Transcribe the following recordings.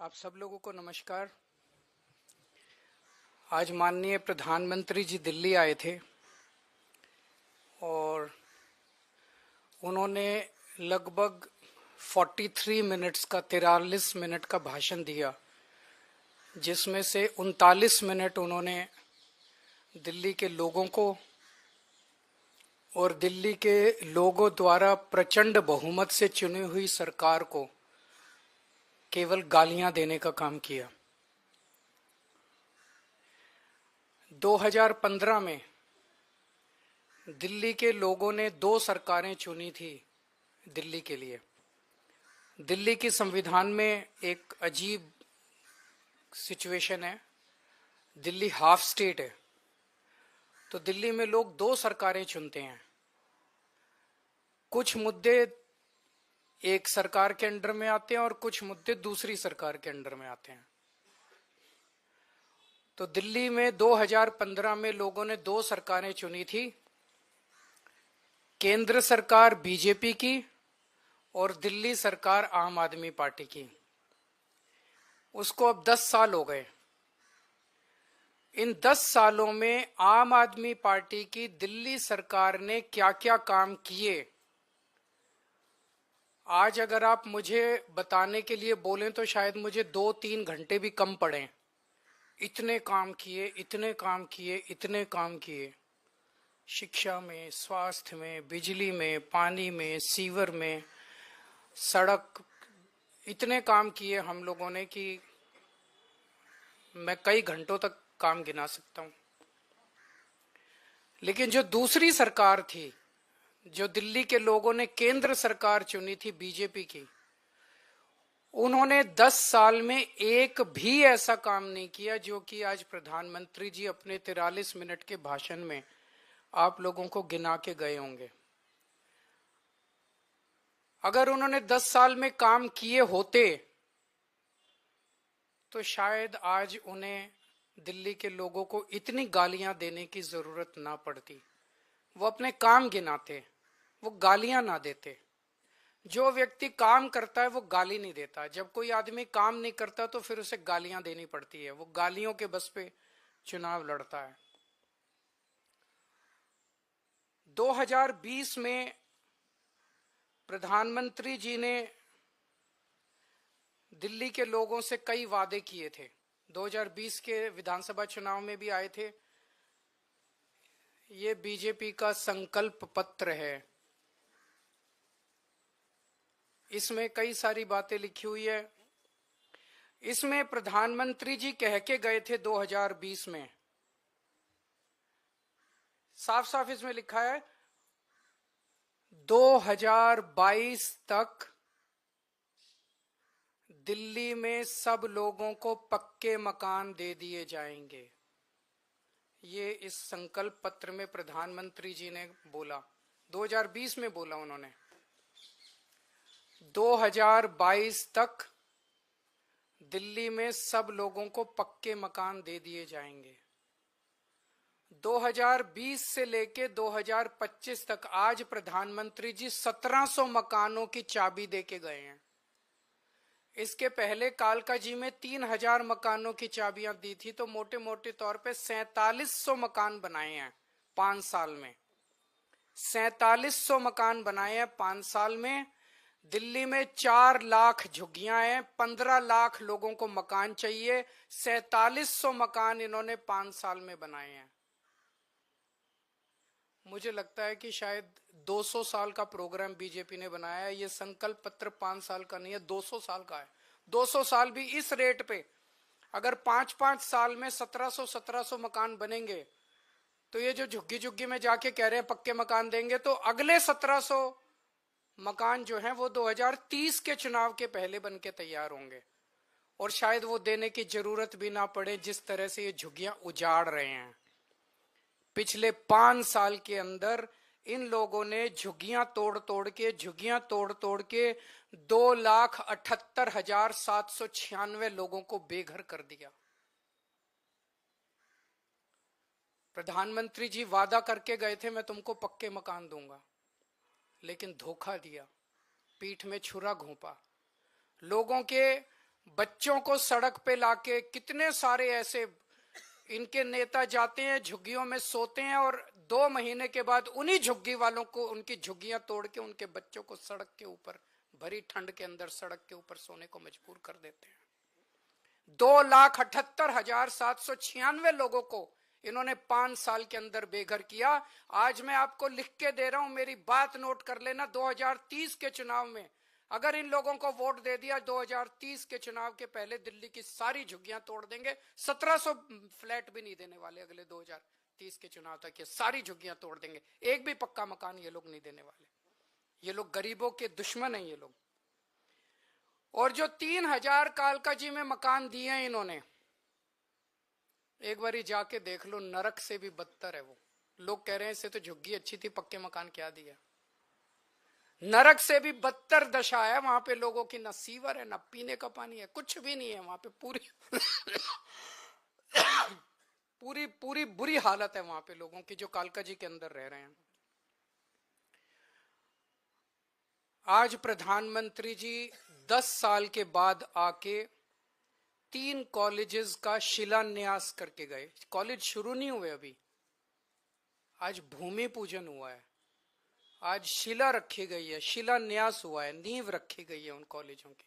आप सब लोगों को नमस्कार। आज माननीय प्रधानमंत्री जी दिल्ली आए थे और उन्होंने लगभग 43 मिनट्स का 43 मिनट का भाषण दिया, जिसमें से 39 मिनट उन्होंने दिल्ली के लोगों को और दिल्ली के लोगों द्वारा प्रचंड बहुमत से चुनी हुई सरकार को केवल गालियां देने का काम किया। 2015 में दिल्ली के लोगों ने 2 सरकारें चुनी थी दिल्ली के लिए। दिल्ली की संविधान में एक अजीब सिचुएशन है, दिल्ली हाफ स्टेट है, तो दिल्ली में लोग 2 सरकारें चुनते हैं। कुछ मुद्दे एक सरकार के अंडर में आते हैं और कुछ मुद्दे दूसरी सरकार के अंडर में आते हैं। तो दिल्ली में 2015 में लोगों ने 2 सरकारें चुनी थी, केंद्र सरकार बीजेपी की और दिल्ली सरकार आम आदमी पार्टी की। उसको अब 10 साल हो गए। इन 10 सालों में आम आदमी पार्टी की दिल्ली सरकार ने क्या क्या काम किए, आज अगर आप मुझे बताने के लिए बोलें तो शायद मुझे 2-3 घंटे भी कम पड़े। इतने काम किए, इतने काम किए, इतने काम किए। शिक्षा में, स्वास्थ्य में, बिजली में, पानी में, सीवर में, सड़क, इतने काम किए हम लोगों ने कि मैं कई घंटों तक काम गिना सकता हूं। लेकिन जो दूसरी सरकार थी, जो दिल्ली के लोगों ने केंद्र सरकार चुनी थी बीजेपी की, उन्होंने 10 साल में एक भी ऐसा काम नहीं किया जो कि आज प्रधानमंत्री जी अपने 43 मिनट के भाषण में आप लोगों को गिना के गए होंगे। अगर उन्होंने 10 साल में काम किए होते तो शायद आज उन्हें दिल्ली के लोगों को इतनी गालियां देने की जरूरत ना पड़ती। वो अपने काम गिनाते, वो गालियां ना देते। जो व्यक्ति काम करता है वो गाली नहीं देता। जब कोई आदमी काम नहीं करता तो फिर उसे गालियां देनी पड़ती है, वो गालियों के बस पे चुनाव लड़ता है। 2020 में प्रधानमंत्री जी ने दिल्ली के लोगों से कई वादे किए थे। 2020 के विधानसभा चुनाव में भी आए थे। ये बीजेपी का संकल्प पत्र है, इसमें कई सारी बातें लिखी हुई है। इसमें प्रधानमंत्री जी कह के गए थे 2020 में, साफ साफ इसमें लिखा है 2022 तक दिल्ली में सब लोगों को पक्के मकान दे दिए जाएंगे। ये इस संकल्प पत्र में प्रधानमंत्री जी ने बोला, 2020 में बोला उन्होंने। 2022 तक दिल्ली में सब लोगों को पक्के मकान दे दिए जाएंगे। 2020 से लेके 2025 तक आज प्रधानमंत्री जी 1700 मकानों की चाबी दे के गए हैं। इसके पहले कालका जी में 3000 मकानों की चाबियां दी थी, तो मोटे मोटे तौर पे 4700 मकान बनाए हैं 5 साल में। 4700 मकान बनाए हैं 5 साल में। दिल्ली में 4 लाख झुग्गियां हैं, 15 लाख लोगों को मकान चाहिए। 4700 मकान इन्होंने 5 साल में बनाए हैं। मुझे लगता है कि शायद 200 साल का प्रोग्राम बीजेपी ने बनाया है। ये संकल्प पत्र 5 साल का नहीं है, 200 साल का है। 200 साल भी इस रेट पे अगर 5-5 साल में 1700 मकान बनेंगे, तो ये जो झुग्गी झुग्गी में जाके कह रहे हैं पक्के मकान देंगे, तो अगले 1700 मकान जो हैं वो 2030 के चुनाव के पहले बन के तैयार होंगे। और शायद वो देने की जरूरत भी ना पड़े, जिस तरह से ये झुग्गियां उजाड़ रहे हैं। पिछले 5 साल के अंदर इन लोगों ने झुग्गियां तोड़ तोड़ के 2,78,796 लोगों को बेघर कर दिया। प्रधानमंत्री जी वादा करके गए थे मैं तुमको पक्के मकान दूंगा, लेकिन धोखा दिया, पीठ में छुरा घोंपा। लोगों के बच्चों को सड़क पे लाके, कितने सारे ऐसे इनके नेता जाते हैं झुग्गियों में सोते हैं और 2 महीने के बाद उन्हीं झुग्गी वालों को उनकी झुग्गियां तोड़ के उनके बच्चों को सड़क के ऊपर, भरी ठंड के अंदर सड़क के ऊपर सोने को मजबूर कर देते हैं। 2,78,796 लोगों को इन्होंने 5 साल के अंदर बेघर किया। आज मैं आपको लिख के दे रहा हूं, मेरी बात नोट कर लेना। 2030 के चुनाव में अगर इन लोगों को वोट दे दिया, 2030 के चुनाव के पहले दिल्ली की सारी झुग्गियां तोड़ देंगे। 1700 फ्लैट भी नहीं देने वाले अगले 2030 के चुनाव तक। ये सारी झुग्गियां तोड़ देंगे, एक भी पक्का मकान ये लोग नहीं देने वाले। ये लोग गरीबों के दुश्मन हैं ये लोग। और जो 3000 कालकाजी में मकान दिए हैं इन्होंने, एक बारी जाके देख लो, नरक से भी बदतर है वो। लोग कह रहे हैं इससे तो झुग्गी अच्छी थी, पक्के मकान क्या दिया। नरक से भी बदतर दशा है वहां पे लोगों की। ना सीवर है, ना पीने का पानी है, कुछ भी नहीं है वहां पे। पूरी पूरी बुरी हालत है वहां पे लोगों की जो कालकाजी के अंदर रह रहे हैं। आज प्रधानमंत्री जी 10 साल के बाद आके 3 कॉलेजेस का शिलान्यास करके गए। कॉलेज शुरू नहीं हुए अभी, आज भूमि पूजन हुआ है, आज शिला रखी गई है, शिलान्यास हुआ है, नींव रखी गई है उन कॉलेजों की।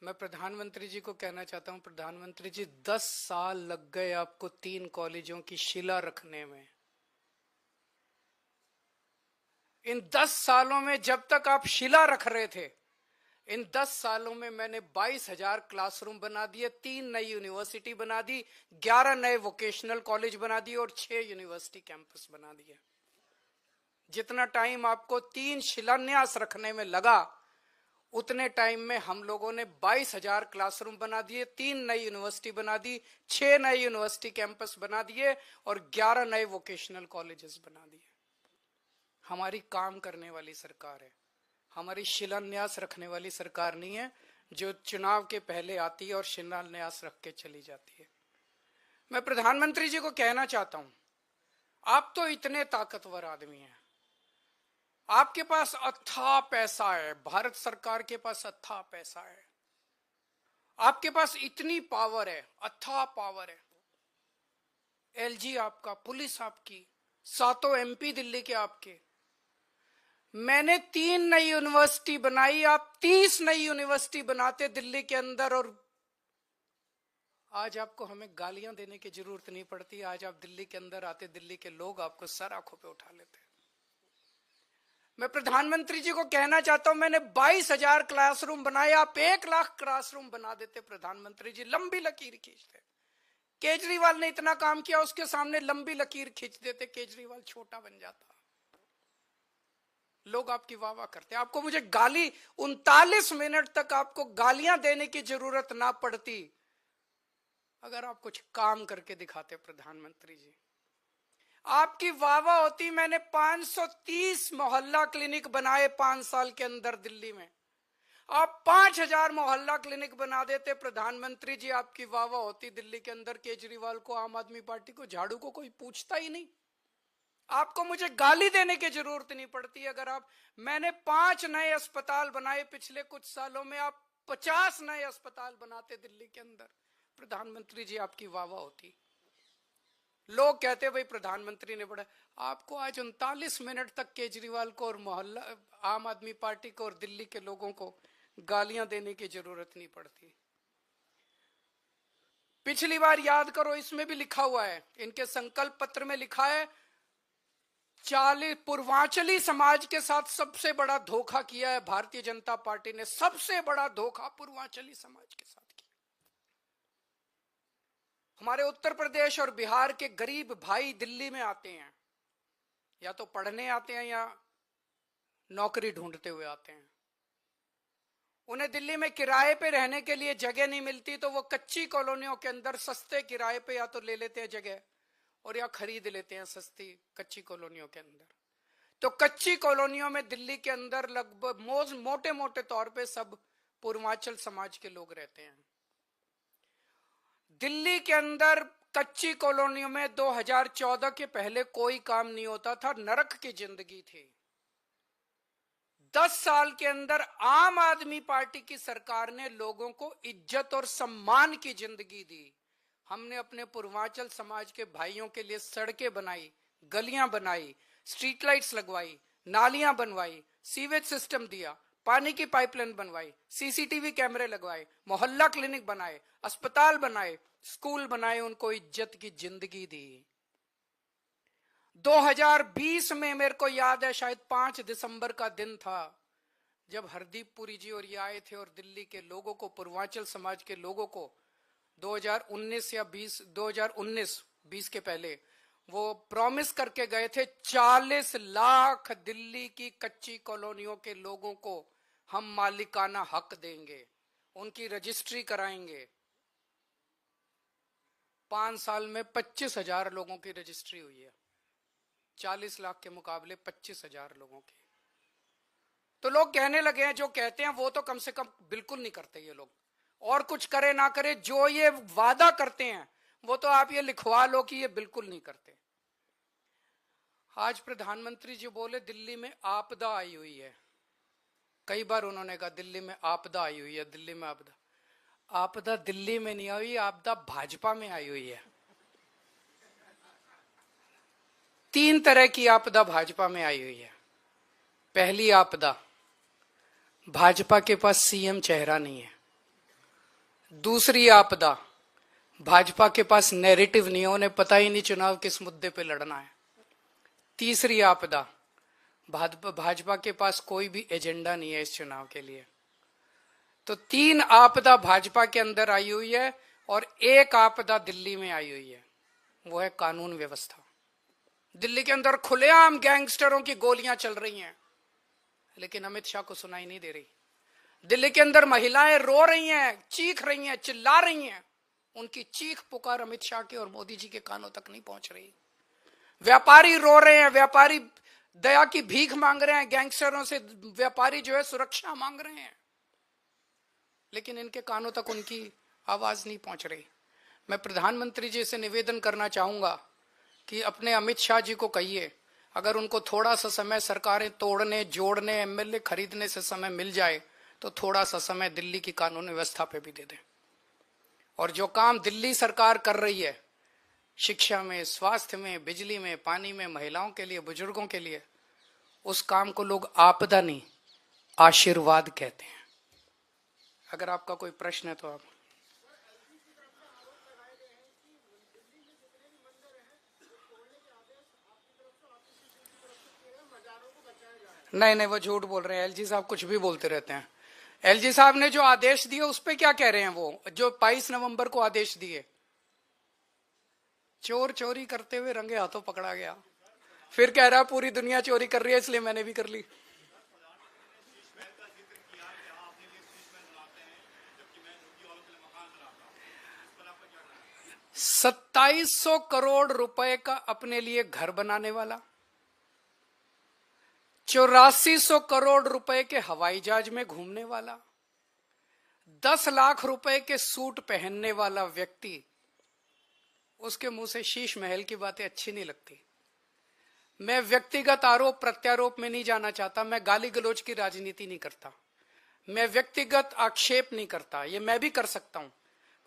मैं प्रधानमंत्री जी को कहना चाहता हूं, प्रधानमंत्री जी 10 साल लग गए आपको 3 कॉलेजों की शिला रखने में। इन 10 सालों में जब तक आप शिला रख रहे थे, इन 10 सालों में मैंने 22,000 क्लासरूम बना दिए, 3 नई यूनिवर्सिटी बना दी, 11 नए वोकेशनल कॉलेज बना दिए और 6 यूनिवर्सिटी कैंपस बना दिए। जितना टाइम आपको 3 शिलान्यास रखने में लगा, उतने टाइम में हम लोगों ने 22,000 क्लासरूम बना दिए, 3 नई यूनिवर्सिटी बना दी, 6 नए यूनिवर्सिटी कैंपस बना दिए और 11 नए वोकेशनल कॉलेजेस बना दिए। हमारी काम करने वाली सरकार है, हमारी शिलान्यास रखने वाली सरकार नहीं है जो चुनाव के पहले आती है और शिलान्यास रख के चली जाती है। मैं प्रधानमंत्री जी को कहना चाहता हूं, आप तो इतने ताकतवर आदमी हैं, आपके पास अथाह पैसा है, भारत सरकार के पास अथाह पैसा है, आपके पास इतनी पावर है, अथाह पावर है। एलजी आपका, पुलिस आपकी, 7 MP दिल्ली के आपके। मैंने 3 नई यूनिवर्सिटी बनाई, आप 30 नई यूनिवर्सिटी बनाते दिल्ली के अंदर, और आज आपको हमें गालियां देने की जरूरत नहीं पड़ती। आज आप दिल्ली के अंदर आते, दिल्ली के लोग आपको सर आंखों पे उठा लेते हैं। मैं प्रधानमंत्री जी को कहना चाहता हूं, मैंने 22,000 क्लासरूम बनाए, आप 1 लाख क्लासरूम बना देते प्रधानमंत्री जी, लंबी लकीर खींचते। केजरीवाल ने इतना काम किया, उसके सामने लंबी लकीर खींच देते, केजरीवाल छोटा बन जाता। लोग आपकी वाह वाह करते। आपको मुझे गाली 39 मिनट तक आपको गालियां देने की जरूरत ना पड़ती अगर आप कुछ काम करके दिखाते प्रधानमंत्री जी। आपकी वाह वाह होती। मैंने 530 मोहल्ला क्लिनिक बनाए 5 साल के अंदर दिल्ली में। आप 5,000 मोहल्ला क्लिनिक बना देते प्रधानमंत्री जी, आपकी वाह वाह होती दिल्ली के अंदर। केजरीवाल को, आम आदमी पार्टी को, झाड़ू को कोई पूछता ही नहीं। आपको मुझे गाली देने की जरूरत नहीं पड़ती। अगर आप, मैंने 5 नए अस्पताल बनाए पिछले कुछ सालों में, आप 50 नए अस्पताल बनाते दिल्ली के अंदर, प्रधानमंत्री जी आपकी वाह वाह होती। लोग कहते भाई प्रधानमंत्री ने बड़ा। आपको आज 39 मिनट तक केजरीवाल को और मोहल्ला आम आदमी पार्टी को और दिल्ली के लोगों को गालियां देने की जरूरत नहीं पड़ती। पिछली बार याद करो, इसमें भी लिखा हुआ है, इनके संकल्प पत्र में लिखा है, 40 पूर्वांचली समाज के साथ सबसे बड़ा धोखा किया है भारतीय जनता पार्टी ने। सबसे बड़ा धोखा पूर्वांचली समाज के साथ किया। हमारे उत्तर प्रदेश और बिहार के गरीब भाई दिल्ली में आते हैं, या तो पढ़ने आते हैं या नौकरी ढूंढते हुए आते हैं। उन्हें दिल्ली में किराए पे रहने के लिए जगह नहीं मिलती, तो वो कच्ची कॉलोनियों के अंदर सस्ते किराए पे या तो ले लेते हैं जगह और या खरीद लेते हैं सस्ती कच्ची कॉलोनियों के अंदर। तो कच्ची कॉलोनियों में दिल्ली के अंदर लगभग मोटे मोटे तौर पे सब पूर्वांचल समाज के लोग रहते हैं। दिल्ली के अंदर कच्ची कॉलोनियों में 2014 के पहले कोई काम नहीं होता था, नरक की जिंदगी थी। 10 साल के अंदर आम आदमी पार्टी की सरकार ने लोगों को इज्जत और सम्मान की जिंदगी दी। हमने अपने पूर्वांचल समाज के भाइयों के लिए सड़कें बनाई, गलियां बनाई, स्ट्रीट लाइट्स लगवाई, नालियां बनवाई, सीवेज सिस्टम दिया, पानी की पाइपलाइन बनवाई, सीसीटीवी कैमरे लगवाए, मोहल्ला क्लिनिक बनाए, अस्पताल बनाए, स्कूल बनाए, उनको इज्जत की जिंदगी दी। 2020 में मेरे को याद है, शायद 5 दिसंबर का दिन था, जब हरदीप पुरी जी और ये आए थे और दिल्ली के लोगों को, पूर्वांचल समाज के लोगों को 2019 या 2019 के पहले वो प्रॉमिस करके गए थे 40 लाख दिल्ली की कच्ची कॉलोनियों के लोगों को हम मालिकाना हक देंगे, उनकी रजिस्ट्री कराएंगे। 5 साल में 25,000 लोगों की रजिस्ट्री हुई है, 40 लाख के मुकाबले 25,000 लोगों की। तो लोग कहने लगे हैं, जो कहते हैं वो तो कम से कम बिल्कुल नहीं करते ये लोग, और कुछ करे ना करे, जो ये वादा करते हैं वो तो आप ये लिखवा लो कि ये बिल्कुल नहीं करते। आज प्रधानमंत्री जी बोले दिल्ली में आपदा आई हुई है, कई बार उन्होंने कहा दिल्ली में आपदा आई हुई है, दिल्ली में आपदा। आपदा दिल्ली में नहीं आई, आपदा भाजपा में आई हुई है। 3 तरह की आपदा भाजपा में आई हुई है। पहली आपदा, भाजपा के पास सीएम चेहरा नहीं है। दूसरी आपदा, भाजपा के पास नैरेटिव नहीं है, उन्हें पता ही नहीं चुनाव किस मुद्दे पे लड़ना है। तीसरी आपदा, भाजपा के पास कोई भी एजेंडा नहीं है इस चुनाव के लिए। तो 3 आपदा भाजपा के अंदर आई हुई है और एक आपदा दिल्ली में आई हुई है, वो है कानून व्यवस्था। दिल्ली के अंदर खुलेआम गैंगस्टरों की गोलियां चल रही हैं, लेकिन अमित शाह को सुनाई नहीं दे रही। दिल्ली के अंदर महिलाएं रो रही हैं, चीख रही हैं, चिल्ला रही हैं, उनकी चीख पुकार अमित शाह के और मोदी जी के कानों तक नहीं पहुंच रही। व्यापारी रो रहे हैं, व्यापारी दया की भीख मांग रहे हैं, गैंगस्टरों से व्यापारी जो है सुरक्षा मांग रहे हैं, लेकिन इनके कानों तक उनकी आवाज नहीं पहुंच रही। मैं प्रधानमंत्री जी से निवेदन करना चाहूंगा कि अपने अमित शाह जी को कहिए, अगर उनको थोड़ा सा समय सरकारें तोड़ने, जोड़ने, एमएलए खरीदने से समय मिल जाए तो थोड़ा सा समय दिल्ली की कानून व्यवस्था पे भी दे दें। और जो काम दिल्ली सरकार कर रही है, शिक्षा में, स्वास्थ्य में, बिजली में, पानी में, महिलाओं के लिए, बुजुर्गों के लिए, उस काम को लोग आपदा नहीं आशीर्वाद कहते हैं। अगर आपका कोई प्रश्न है तो आप। नहीं, वो झूठ बोल रहे हैं। एलजी साहब कुछ भी बोलते रहते हैं। एलजी साहब ने जो आदेश दिए उस पे क्या कह रहे हैं, वो जो 22 नवंबर को आदेश दिए, चोर चोरी करते हुए रंगे हाथों पकड़ा गया, फिर कह रहा पूरी दुनिया चोरी कर रही है इसलिए मैंने भी कर ली। ₹2700 करोड़ का अपने लिए घर बनाने वाला, 8400 करोड़ रुपए के हवाई जहाज में घूमने वाला, 10 लाख रुपए के सूट पहनने वाला व्यक्ति, उसके मुंह से शीश महल की बातें अच्छी नहीं लगती। मैं व्यक्तिगत आरोप प्रत्यारोप में नहीं जाना चाहता, मैं गाली गलौज की राजनीति नहीं करता, मैं व्यक्तिगत आक्षेप नहीं करता, ये मैं भी कर सकता हूं।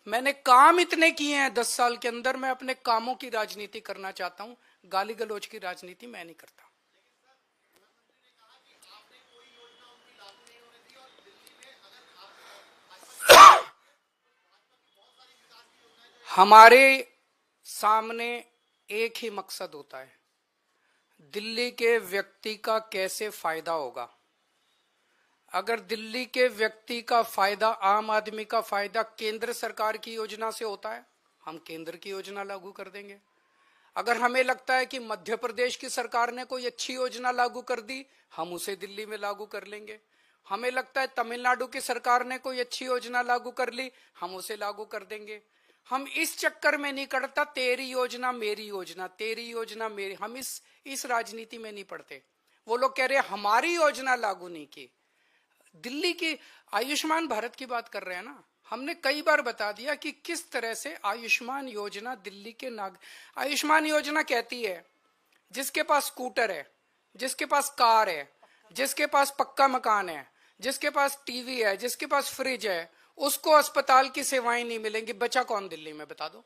मैंने काम इतने किए हैं 10 साल के अंदर, मैं अपने कामों की राजनीति करना चाहता हूं, गाली गलौज की राजनीति मैं नहीं करता। हमारे सामने एक ही मकसद होता है, दिल्ली के व्यक्ति का कैसे फायदा होगा। अगर दिल्ली के व्यक्ति का फायदा, आम आदमी का फायदा केंद्र सरकार की योजना से होता है, हम केंद्र की योजना लागू कर देंगे। अगर हमें लगता है कि मध्य प्रदेश की सरकार ने कोई अच्छी योजना लागू कर दी, हम उसे दिल्ली में लागू कर लेंगे। हमें लगता है तमिलनाडु की सरकार ने कोई अच्छी योजना लागू कर ली, हम उसे लागू कर देंगे। हम इस चक्कर में नहीं करता तेरी योजना मेरी योजना, तेरी योजना मेरी, हम इस राजनीति में नहीं पड़ते। वो लोग कह रहे हैं हमारी योजना लागू नहीं की। दिल्ली की आयुष्मान भारत की बात कर रहे हैं ना, हमने कई बार बता दिया कि किस तरह से आयुष्मान योजना दिल्ली के आयुष्मान योजना कहती है जिसके पास स्कूटर है, जिसके पास कार है, जिसके पास पक्का मकान है, जिसके पास टीवी है, जिसके पास फ्रिज है, उसको अस्पताल की सेवाएं नहीं मिलेंगी। बचा कौन दिल्ली में, बता दो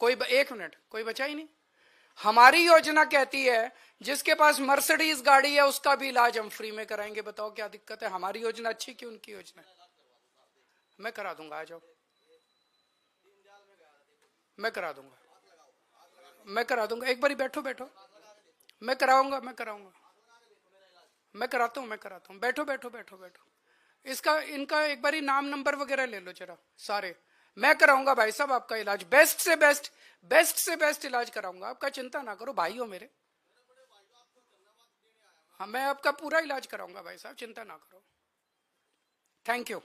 कोई। एक मिनट, कोई बचा ही नहीं। हमारी योजना कहती है जिसके पास मर्सिडीज गाड़ी है उसका भी इलाज हम फ्री में कराएंगे। बताओ क्या दिक्कत है? हमारी योजना अच्छी कि उनकी योजना? मैं करा दूंगा, आ जाओ, मैं करा दूंगा, मैं करा दूंगा। एक बारी बैठो बैठो, मैं कराऊंगा, मैं कराऊंगा, मैं कराता हूँ, मैं कराता हूँ। बैठो बैठो बैठो बैठो। इसका इनका एक बारी नाम नंबर वगैरह ले लो जरा सारे। मैं कराऊंगा भाई साहब आपका इलाज, बेस्ट से बेस्ट, बेस्ट से बेस्ट इलाज कराऊंगा आपका। चिंता ना करो, भाई हो मेरे। हाँ, मैं आपका पूरा इलाज कराऊंगा भाई साहब, चिंता ना करो। Thank you.